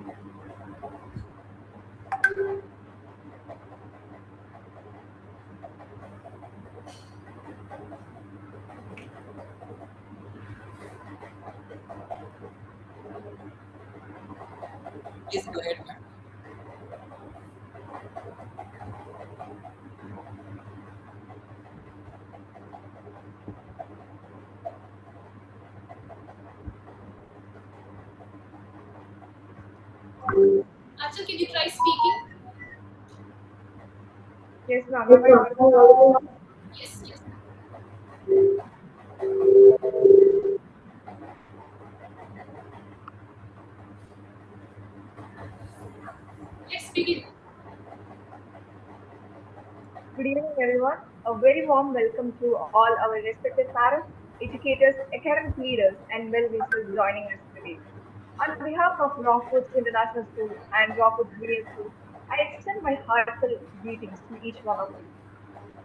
Please go ahead, ma'am. Achal, can you try speaking? Yes, ma'am. Am I audible now? Yes, yes. Let's begin. Good evening, everyone. A very warm welcome to all our respected parents, educators, academic leaders, and well-wishers joining us today. On behalf of Rockwoods International School and Rockwoods Junior School, I extend my heartfelt greetings to each one of you.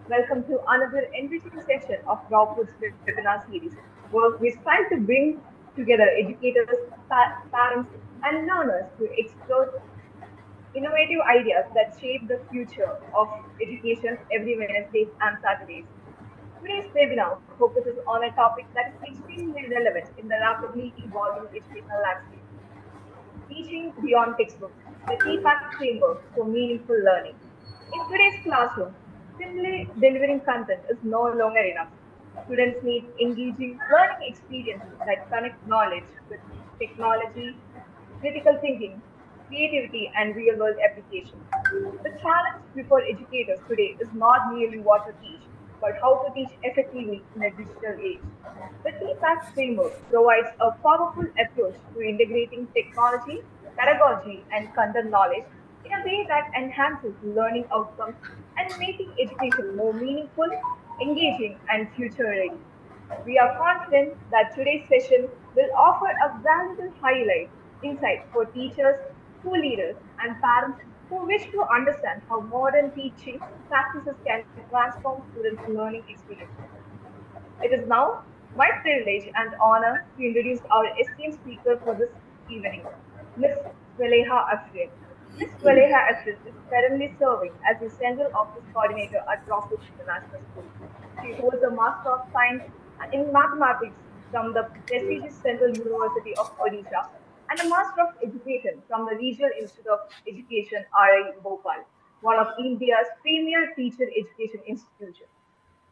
Welcome to another enriching session of Rockwoods Webinar Series, where we strive to bring together educators, parents, and learners to explore innovative ideas that shape the future of education every Wednesdays and Saturdays. Today's webinar focuses on a topic that is extremely relevant in the rapidly evolving educational landscape: teaching beyond textbooks, the TPAC framework for meaningful learning. In today's classroom, simply delivering content is no longer enough. Students need engaging learning experiences that connect knowledge with technology, critical thinking, creativity, and real world application. The challenge before educators today is not merely what to teach, but how to teach effectively in a digital age. The TPAC framework provides a powerful approach to integrating technology, pedagogy, and content knowledge in a way that enhances learning outcomes and making education more meaningful, engaging, and future ready. We are confident that today's session will offer a valuable highlight insight for teachers, school leaders, and parents who wish to understand how modern teaching practices can transform students' learning experiences. It is now my privilege and honor to introduce our esteemed speaker for this evening, Ms. Swaleha Afrin. Ms. Swaleha Afrin is currently serving as the Central Office Coordinator at Rockwoods International School. She holds a Master of Science in Mathematics from the prestigious Central University of Odisha and a Master of Education from the Regional Institute of Education, RI Bhopal, one of India's premier teacher education institutions.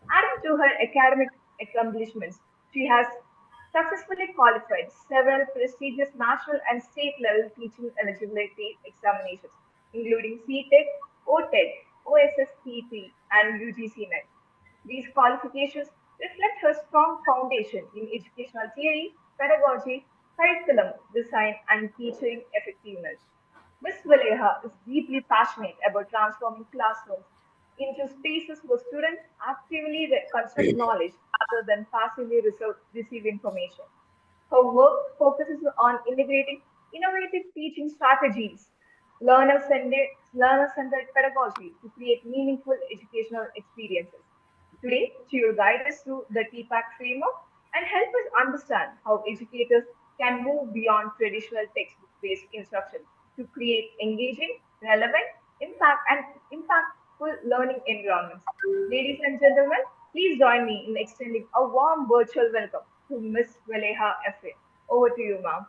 Adding to her academic accomplishments, she has successfully qualified several prestigious national and state level teaching eligibility examinations, including CTEC, OTEC, OSSTP, and UGC NET. These qualifications reflect her strong foundation in educational theory, pedagogy, curriculum design, and teaching effectiveness. Ms. Valeha is deeply passionate about transforming classrooms into spaces where students actively construct knowledge rather than passively receive information. Her work focuses on integrating innovative teaching strategies, learner-centered pedagogy to create meaningful educational experiences. Today, she will guide us through the TPAC framework and help us understand how educators can move beyond traditional textbook-based instruction to create engaging, relevant, and impactful learning environments. Ladies and gentlemen, please join me in extending a warm virtual welcome to Miss Valeha Efre. Over to you, ma'am.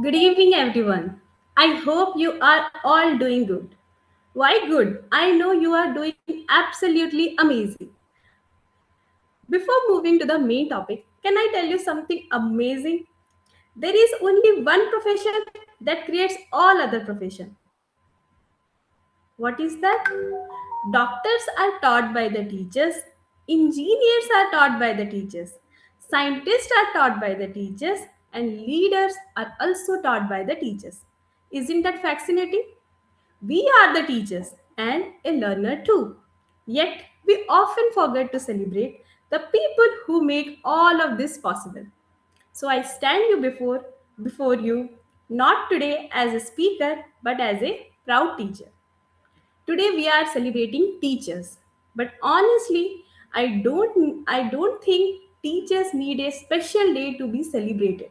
Good evening, everyone. I hope you are all doing good. Why good? I know you are doing absolutely amazing. Before moving to the main topic, can I tell you something amazing? There is only one profession that creates all other profession. What is that? Doctors are taught by the teachers, engineers are taught by the teachers, scientists are taught by the teachers, and leaders are also taught by the teachers. Isn't that fascinating? We are the teachers and a learner too. Yet, we often forget to celebrate the people who make all of this possible. So I stand before you not today as a speaker but as a proud teacher. Today we are celebrating teachers. But honestly, I don't think teachers need a special day to be celebrated.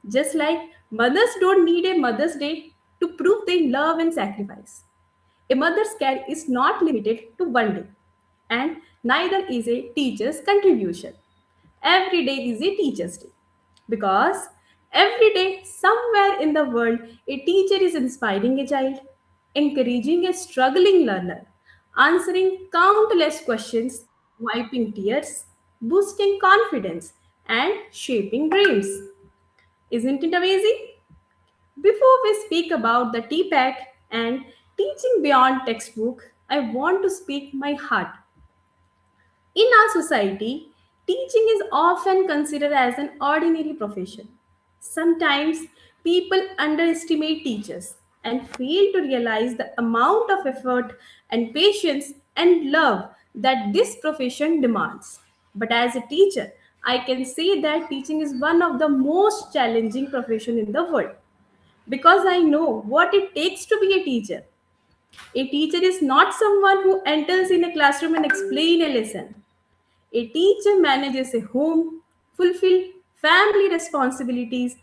Just like mothers don't need a Mother's Day to prove their love and sacrifice. A mother's care is not limited to one day, and neither is a teacher's contribution. Every day is a teacher's day because every day, somewhere in the world, a teacher is inspiring a child, encouraging a struggling learner, answering countless questions, wiping tears, boosting confidence, and shaping dreams. Isn't it amazing? Before we speak about the TPAC and teaching beyond textbook, I want to speak my heart. In our society, teaching is often considered as an ordinary profession. Sometimes people underestimate teachers and fail to realize the amount of effort and patience and love that this profession demands. But as a teacher, I can say that teaching is one of the most challenging profession in the world because I know what it takes to be a teacher. A teacher is not someone who enters in a classroom and explain a lesson. A teacher manages a home, fulfill family responsibilities,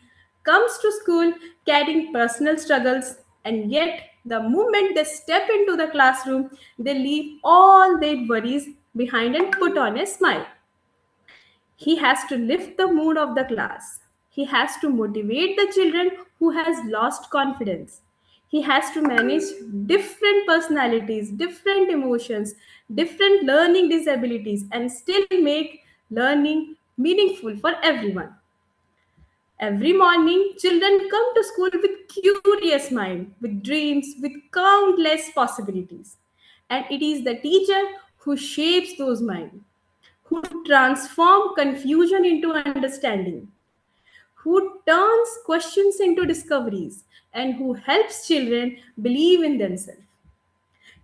comes to school carrying personal struggles, and yet the moment they step into the classroom, they leave all their worries behind and put on a smile. He has to lift the mood of the class. He has to motivate the children who has lost confidence. He has to manage different personalities, different emotions, different learning disabilities and still make learning meaningful for everyone. Every morning, children come to school with curious mind, with dreams, with countless possibilities. And it is the teacher who shapes those minds, who transform confusion into understanding, who turns questions into discoveries, and who helps children believe in themselves.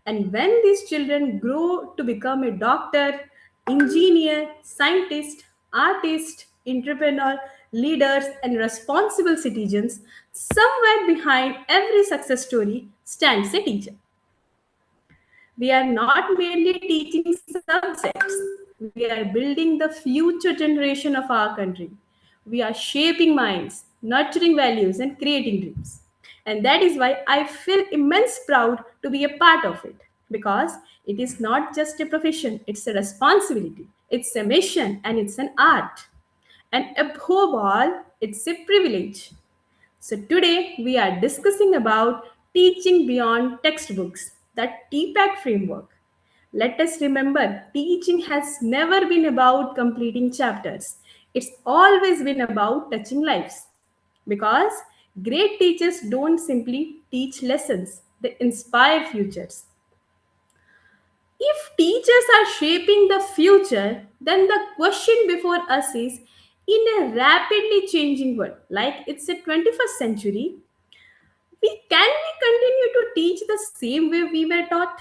And when these children grow to become a doctor, engineer, scientist, artist, entrepreneur, leaders, and responsible citizens, somewhere behind every success story stands a teacher. We are not merely teaching subjects, we are building the future generation of our country. We are shaping minds, nurturing values, and creating dreams. And that is why I feel immense proud to be a part of it because it is not just a profession, it's a responsibility, it's a mission, and it's an art. And above all, it's a privilege. So today we are discussing about teaching beyond textbooks, the TPAC framework. Let us remember, teaching has never been about completing chapters. It's always been about touching lives. Because great teachers don't simply teach lessons, they inspire futures. If teachers are shaping the future, then the question before us is in a rapidly changing world, like it's a 21st century, we continue to teach the same way we were taught?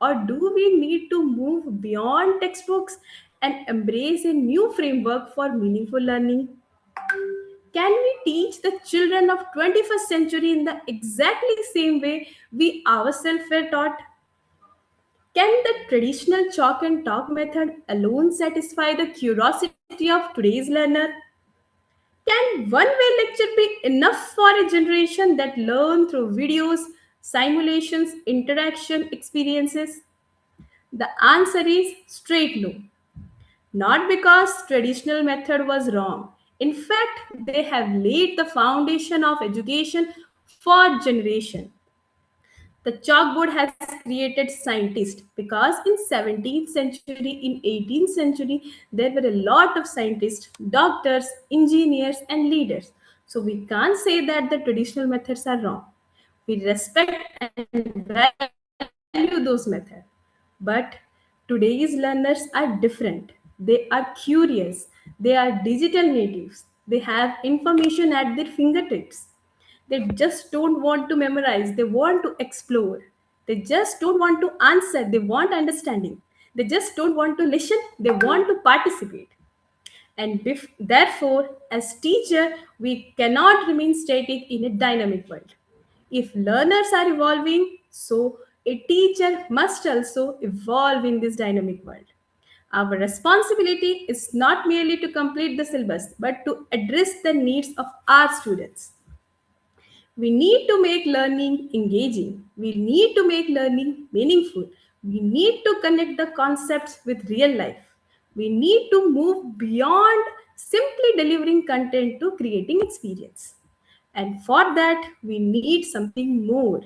Or do we need to move beyond textbooks and embrace a new framework for meaningful learning? Can we teach the children of 21st century in the exactly same way we ourselves were taught? Can the traditional chalk and talk method alone satisfy the curiosity of today's learner? Can one way lecture be enough for a generation that learn through videos, simulations, interaction experiences? The answer is straight no. Not because traditional method was wrong. In fact, they have laid the foundation of education for generation. The chalkboard has created scientists because in 17th century, in 18th century, there were a lot of scientists, doctors, engineers, and leaders. So we can't say that the traditional methods are wrong. We respect and value those methods. But today's learners are different. They are curious. They are digital natives. They have information at their fingertips. They just don't want to memorize, they want to explore. They just don't want to answer, they want understanding. They just don't want to listen, they want to participate. And therefore, as teacher, we cannot remain static in a dynamic world. If learners are evolving, so a teacher must also evolve in this dynamic world. Our responsibility is not merely to complete the syllabus, but to address the needs of our students. We need to make learning engaging. We need to make learning meaningful. We need to connect the concepts with real life. We need to move beyond simply delivering content to creating experience. And for that, we need something more,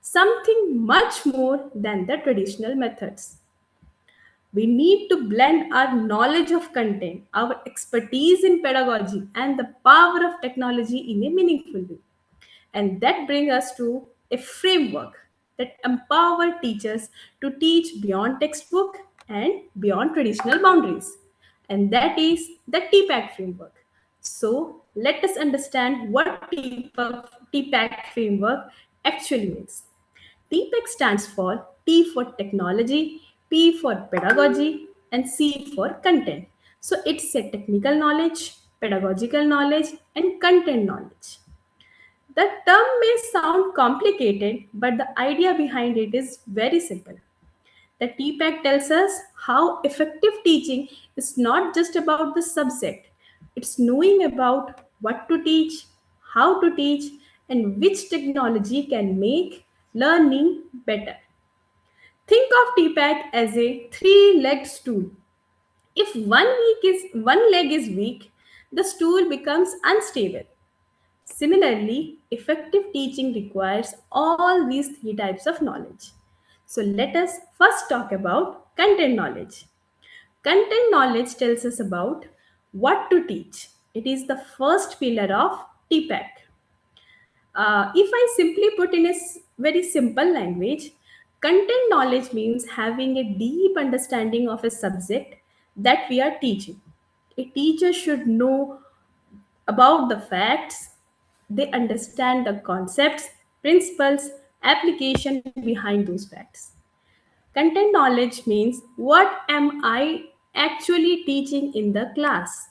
something much more than the traditional methods. We need to blend our knowledge of content, our expertise in pedagogy, and the power of technology in a meaningful way. And that brings us to a framework that empower teachers to teach beyond textbook and beyond traditional boundaries. And that is the TPAC framework. So let us understand what TPAC framework actually means. TPEC stands for T for technology, P for pedagogy, and C for content. So it's a technical knowledge, pedagogical knowledge, and content knowledge. The term may sound complicated, but the idea behind it is very simple. The TPAC tells us how effective teaching is not just about the subject, it's knowing about what to teach, how to teach, and which technology can make learning better. Think of TPAC as a three-legged stool. If one leg is weak, the stool becomes unstable. Similarly, effective teaching requires all these three types of knowledge. So let us first talk about content knowledge. Content knowledge tells us about what to teach. It is the first pillar of TPAC. If I simply put in a very simple language, content knowledge means having a deep understanding of a subject that we are teaching. A teacher should know about the facts, they understand the concepts, principles, application behind those facts. Content knowledge means what am I actually teaching in the class?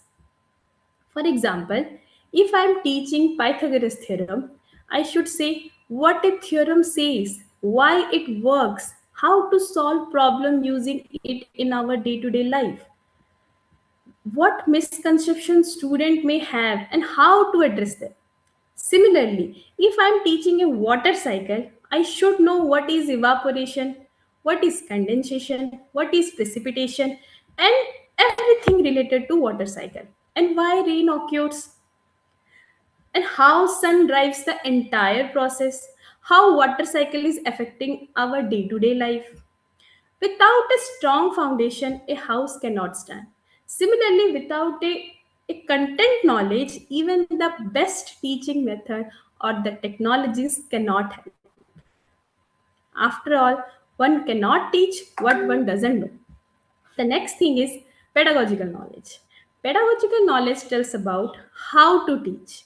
For example, if I am teaching Pythagoras theorem, I should say what a theorem says, why it works, how to solve problem using it in our day-to-day life, what misconceptions student may have and how to address them. Similarly, if I am teaching a water cycle, I should know what is evaporation, what is condensation, what is precipitation, and everything related to water cycle, and why rain occurs, and how sun drives the entire process, how water cycle is affecting our day-to-day life. Without a strong foundation, a house cannot stand. Similarly, without a content knowledge, even the best teaching method or the technologies cannot help. After all, one cannot teach what one doesn't know. The next thing is pedagogical knowledge. Pedagogical knowledge tells about how to teach.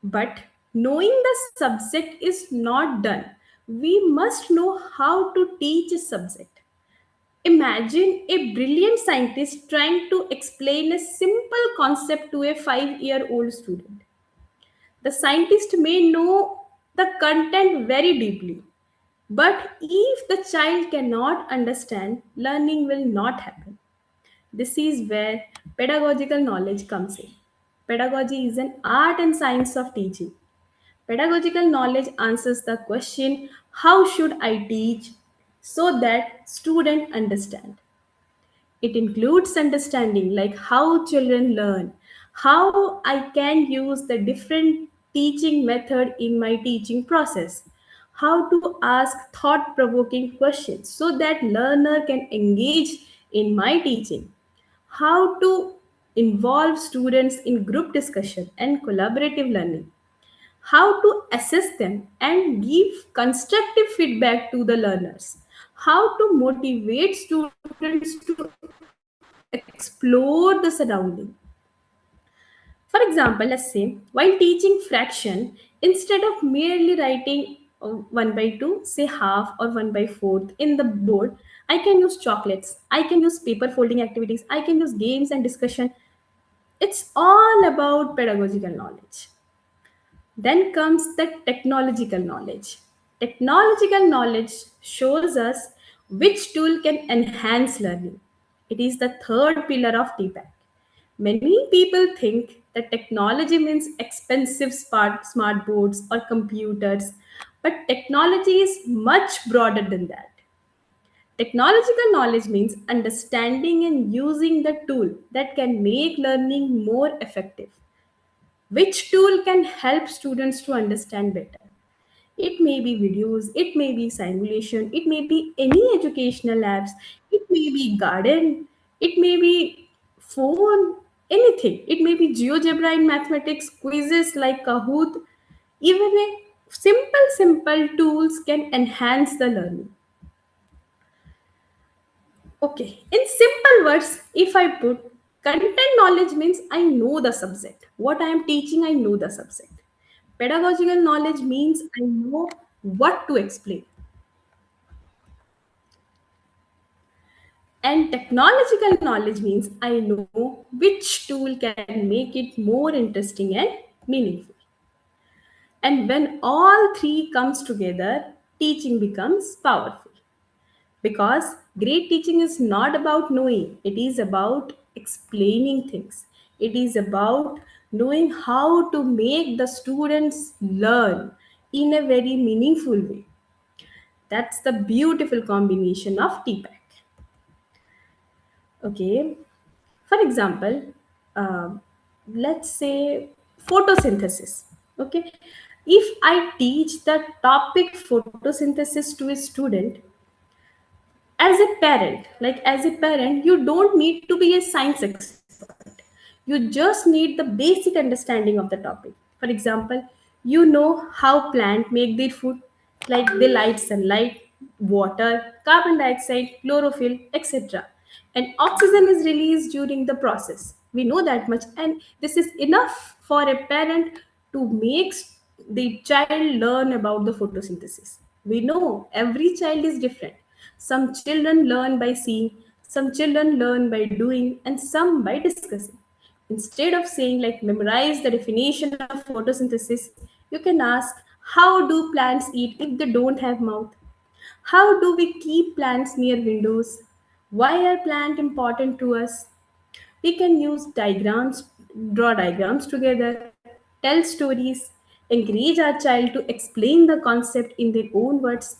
But knowing the subject is not done. We must know how to teach a subject. Imagine a brilliant scientist trying to explain a simple concept to a 5-year-old student. The scientist may know the content very deeply, but if the child cannot understand, learning will not happen. This is where pedagogical knowledge comes in. Pedagogy is an art and science of teaching. Pedagogical knowledge answers the question, how should I teach so that student understand? It includes understanding like how children learn, how I can use the different teaching method in my teaching process, how to ask thought provoking questions so that learner can engage in my teaching, how to involve students in group discussion and collaborative learning, how to assess them and give constructive feedback to the learners, how to motivate students to explore the surrounding. For example, let's say while teaching fraction, instead of merely writing 1 by 2, say half or 1 by 4 in the board, I can use chocolates, I can use paper folding activities, I can use games and discussion. It's all about pedagogical knowledge. Then comes the technological knowledge. Technological knowledge shows us which tool can enhance learning. It is the third pillar of TPAC. Many people think that technology means expensive smart boards or computers, but technology is much broader than that. Technological knowledge means understanding and using the tool that can make learning more effective. Which tool can help students to understand better? It may be videos, it may be simulation, it may be any educational apps, it may be garden, it may be phone, anything. It may be GeoGebra in mathematics, quizzes like Kahoot. Even a simple tools can enhance the learning. Okay, in simple words, if I put content knowledge means I know the subject. What I am teaching, I know the subject. Pedagogical knowledge means I know what to explain. And technological knowledge means I know which tool can make it more interesting and meaningful. And when all three comes together, teaching becomes powerful. Because great teaching is not about knowing, it is about explaining things. It is about knowing how to make the students learn in a very meaningful way. That's the beautiful combination of TPAC. Okay, for example, um, let's say photosynthesis. Okay, if I teach the topic photosynthesis to a student, as a parent, you don't need to be a science expert. You just need the basic understanding of the topic. For example, you know how plants make their food, like they light sunlight, water, carbon dioxide, chlorophyll, etc., and oxygen is released during the process. We know that much, and this is enough for a parent to make the child learn about the photosynthesis. We know every child is different. Some children learn by seeing, some children learn by doing, and some by discussing. Instead of saying like memorize the definition of photosynthesis, you can ask, how do plants eat if they don't have mouth? How do we keep plants near windows? Why are plants important to us? We can use diagrams, draw diagrams together, tell stories, encourage our child to explain the concept in their own words,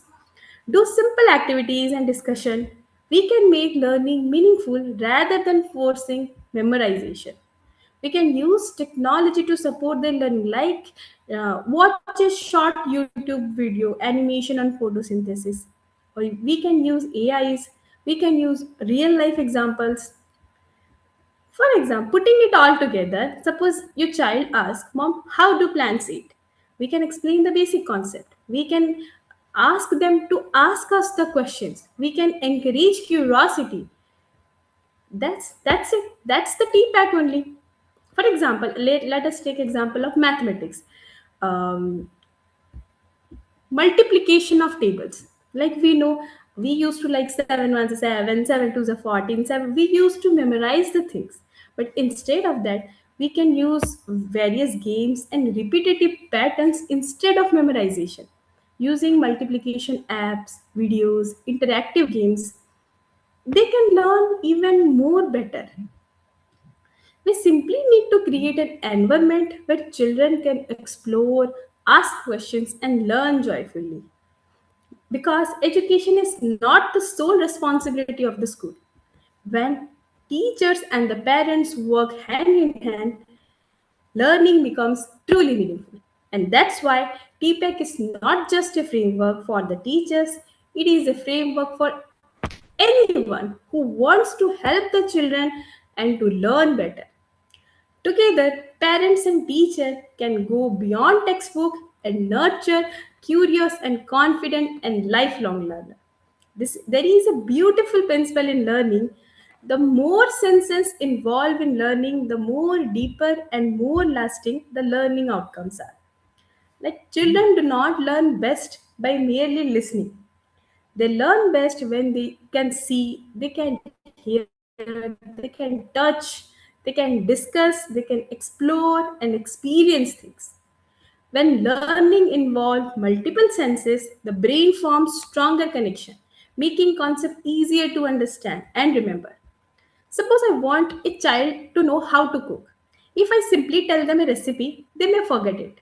do simple activities and discussion. We can make learning meaningful rather than forcing memorization. We can use technology to support their learning, like watch a short YouTube video animation on photosynthesis, or we can use AIs, we can use real life examples. For example, putting it all together, suppose your child asks, Mom, how do plants eat? We can explain the basic concept. We can ask them to ask us the questions. We can encourage curiosity. That's it. That's the TPAC only. For example, let us take example of mathematics. Um, Multiplication of tables, like we know, we used to like 7 ones are 7, 7 twos are 14, 7, we used to memorize the things. But instead of that, we can use various games and repetitive patterns instead of memorization, using multiplication apps, videos, interactive games. They can learn even more better. We simply need to create an environment where children can explore, ask questions, and learn joyfully. Because education is not the sole responsibility of the school. When teachers and the parents work hand in hand, learning becomes truly meaningful. And that's why TPEC is not just a framework for the teachers, it is a framework for anyone who wants to help the children and to learn better. Together, parents and teachers can go beyond textbook and nurture curious and confident and lifelong learner. There is a beautiful principle in learning. The more senses involved in learning, the more deeper and more lasting the learning outcomes are. Like children do not learn best by merely listening. They learn best when they can see, they can hear, they can touch, they can discuss, they can explore and experience things. When learning involves multiple senses, the brain forms stronger connection, making concept easier to understand and remember. Suppose I want a child to know how to cook. If I simply tell them a recipe, they may forget it.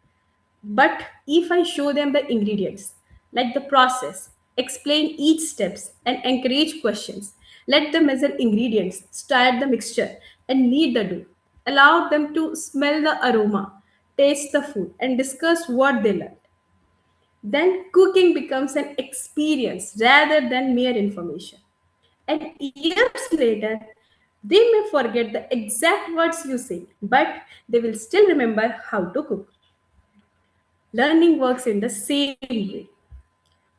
But if I show them the ingredients, like the process, explain each steps and encourage questions, let them measure ingredients, stir the mixture and knead the dough, allow them to smell the aroma, taste the food and discuss what they learned, then cooking becomes an experience rather than mere information. And years later, they may forget the exact words you say, but they will still remember how to cook. Learning works in the same way.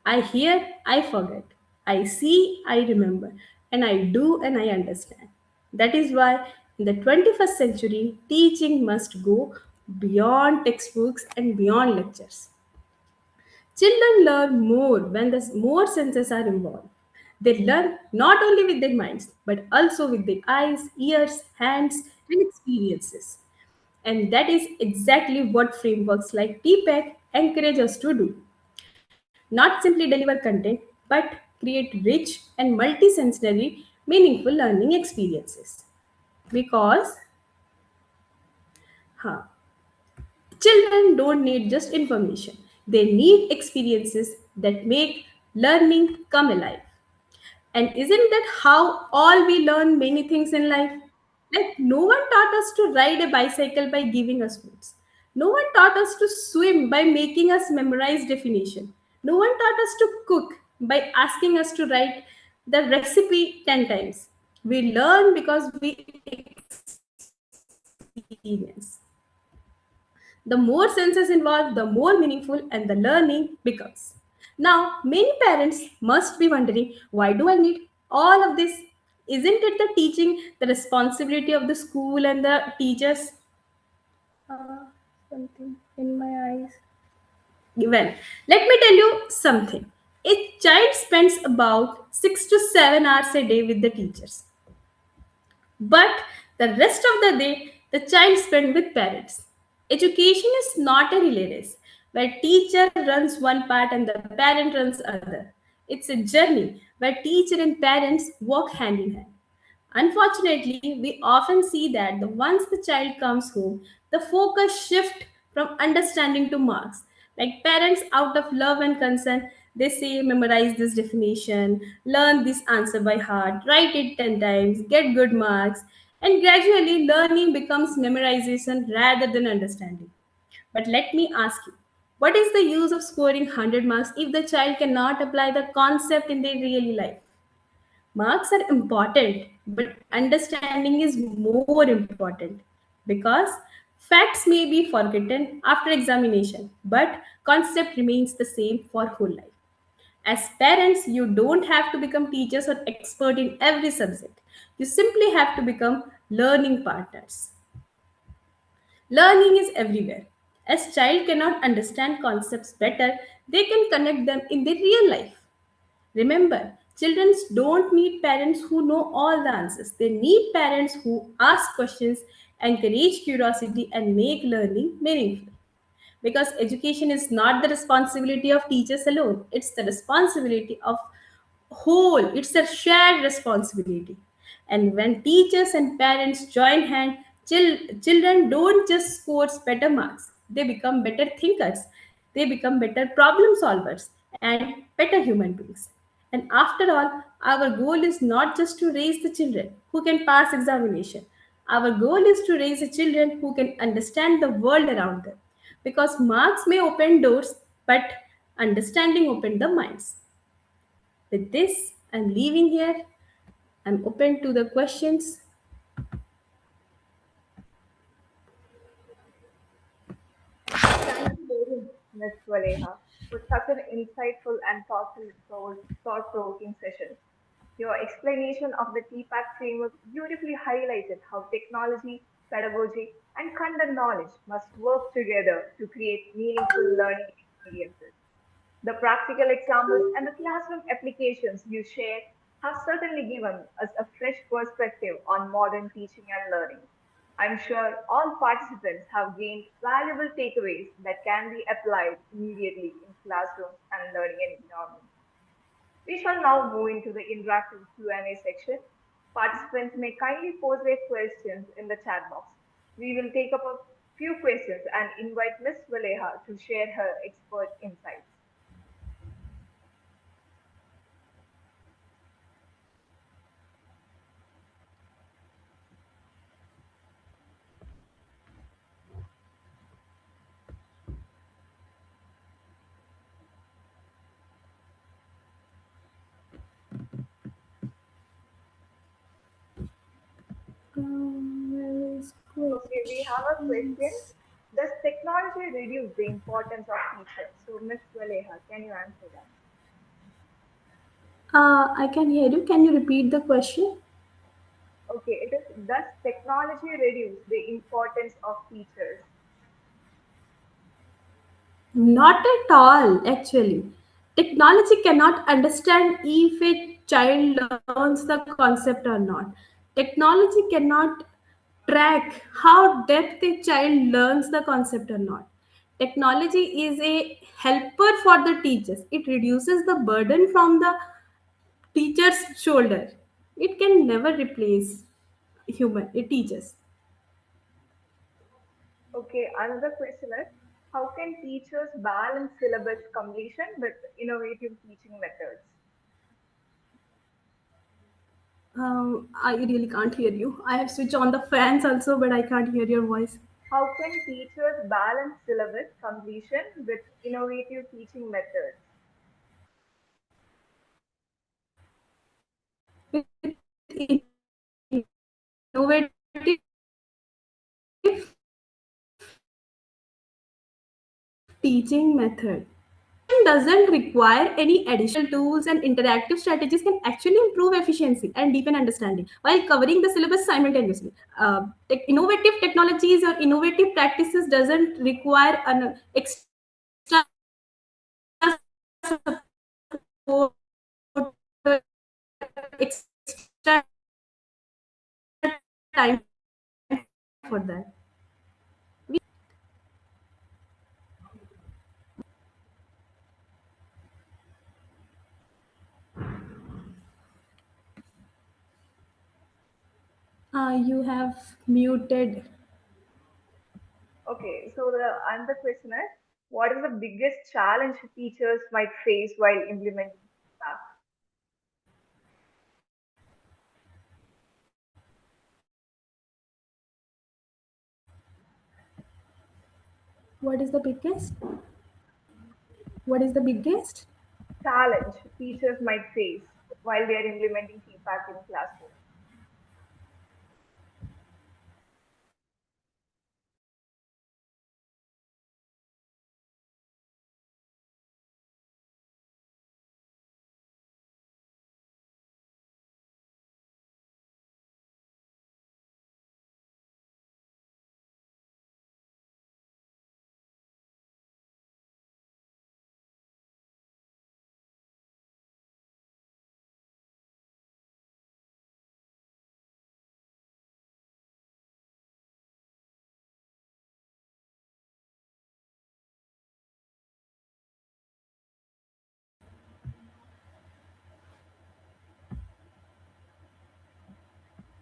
I hear, I forget. I see, I remember. And I do and I understand. That is why in the 21st century, teaching must go beyond textbooks and beyond lectures. Children learn more when the more senses are involved. They learn not only with their minds, but also with their eyes, ears, hands, and experiences. And that is exactly what frameworks like TPEC encourage us to do. Not simply deliver content, but create rich and multisensory, meaningful learning experiences. Because huh, children don't need just information, they need experiences that make learning come alive. And isn't that how all we learn many things in life? Like, no one taught us to ride a bicycle by giving us words. No one taught us to swim by making us memorize definition. No one taught us to cook by asking us to write the recipe 10 times. We learn because we experience. The more senses involved, the more meaningful and the learning becomes. Now, many parents must be wondering, why do I need all of this? Isn't it the teaching the responsibility of the school and the teachers? Something in my eyes. Well, let me tell you something. A child spends about 6 to 7 hours a day with the teachers. But the rest of the day, the child spent with parents. Education is not a relay race where teacher runs one part and the parent runs other. It's a journey where teacher and parents walk hand in hand. Unfortunately, we often see that the once the child comes home, the focus shift from understanding to marks. Like parents, out of love and concern, they say memorize this definition, learn this answer by heart, write it 10 times, get good marks, and gradually learning becomes memorization rather than understanding. But let me ask you, what is the use of scoring 100 marks if the child cannot apply the concept in their daily life? Marks are important, but understanding is more important because facts may be forgotten after examination, but concept remains the same for whole life. As parents, you don't have to become teachers or expert in every subject. You simply have to become learning partners. Learning is everywhere. As child cannot understand concepts better, they can connect them in their real life. Remember, children don't need parents who know all the answers. They need parents who ask questions, encourage curiosity, and make learning meaningful. Because education is not the responsibility of teachers alone, it's the responsibility of whole, it's a shared responsibility. And when teachers and parents join hand, children don't just score better marks, they become better thinkers, they become better problem solvers and better human beings. And after all, our goal is not just to raise the children who can pass examination, our goal is to raise the children who can understand the world around them, because marks may open doors, but understanding open the minds. With this, I'm leaving here. I'm open to the questions. Thank you very much, Ms. Valeha, for such an insightful and thought-provoking session. Your explanation of the TPAC framework beautifully highlighted how technology, pedagogy, and content knowledge must work together to create meaningful learning experiences. The practical examples and the classroom applications you shared have certainly given us a fresh perspective on modern teaching and learning. I'm sure all participants have gained valuable takeaways that can be applied immediately in classrooms and learning environments. We shall now move into the interactive Q&A section. Participants may kindly pose their questions in the chat box. We will take up a few questions and invite Ms. Valeha to share her expert insights. Where is Okay, we have a question. questions? Does technology reduce the importance of teachers? So, Ms. Valeha, can you answer that? I can hear you. Can you repeat the question? Okay, it is, does technology reduce the importance of teachers? Not at all, actually. Technology cannot understand if a child learns the concept or not. Technology cannot track how depth a child learns the concept or not. Technology is a helper for the teachers. It reduces the burden from the teacher's shoulder. It can never replace teachers. Okay, another question is, how can teachers balance syllabus completion with innovative teaching methods? I really can't hear you. I have switched on the fans also, but I can't hear your voice. How can teachers balance syllabus completion with innovative teaching methods? With teaching method. Doesn't require any additional tools, and interactive strategies can actually improve efficiency and deepen understanding while covering the syllabus simultaneously. Innovative technologies or innovative practices doesn't require an extra support, extra time for that. You have muted. Okay, so the another question is, what is the biggest challenge teachers might face while implementing feedback? What is the biggest? What is the biggest? Challenge teachers might face while they are implementing feedback in classroom.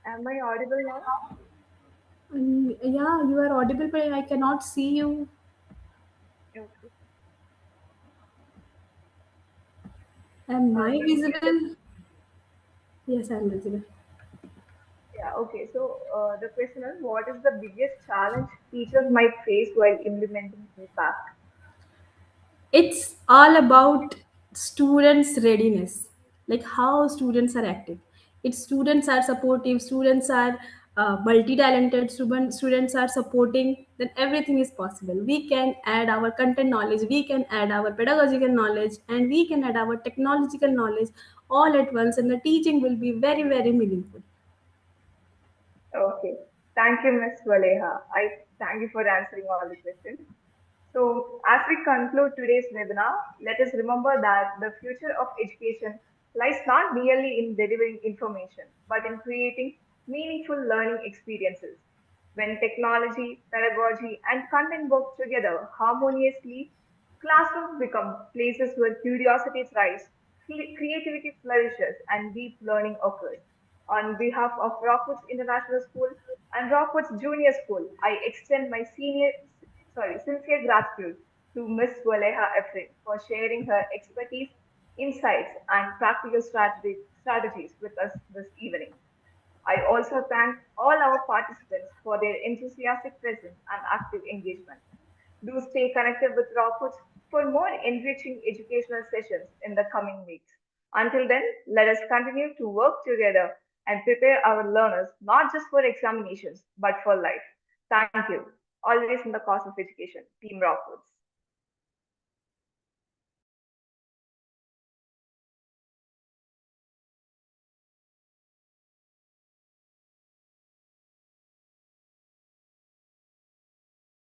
Am I audible now? Yeah, you are audible, but I cannot see you. Okay. Am I Can you hear me? visible? Yes, I'm visible. Yeah, okay. So the question is, what is the biggest challenge teachers might face while implementing feedback? It's all about students' readiness, like how students are active. If students are supportive, students are multi-talented, students are supporting, then everything is possible. We can add our content knowledge, we can add our pedagogical knowledge, and we can add our technological knowledge all at once, and the teaching will be very, very meaningful. Okay. Thank you, Ms. Valeha. I thank you for answering all the questions. So, as we conclude today's webinar, let us remember that the future of education lies not merely in delivering information, but in creating meaningful learning experiences. When technology, pedagogy, and content work together harmoniously, classrooms become places where curiosity thrives, creativity flourishes, and deep learning occurs. On behalf of Rockwoods International School and Rockwoods Junior School, I extend my sincere gratitude to Miss Waleha Efrin for sharing her expertise, insights, and practical strategies with us this evening. I also thank all our participants for their enthusiastic presence and active engagement. Do stay connected with Rockwoods for more enriching educational sessions in the coming weeks. Until then, let us continue to work together and prepare our learners not just for examinations but for life. Thank you. Always in the cause of education. Team Rockwoods.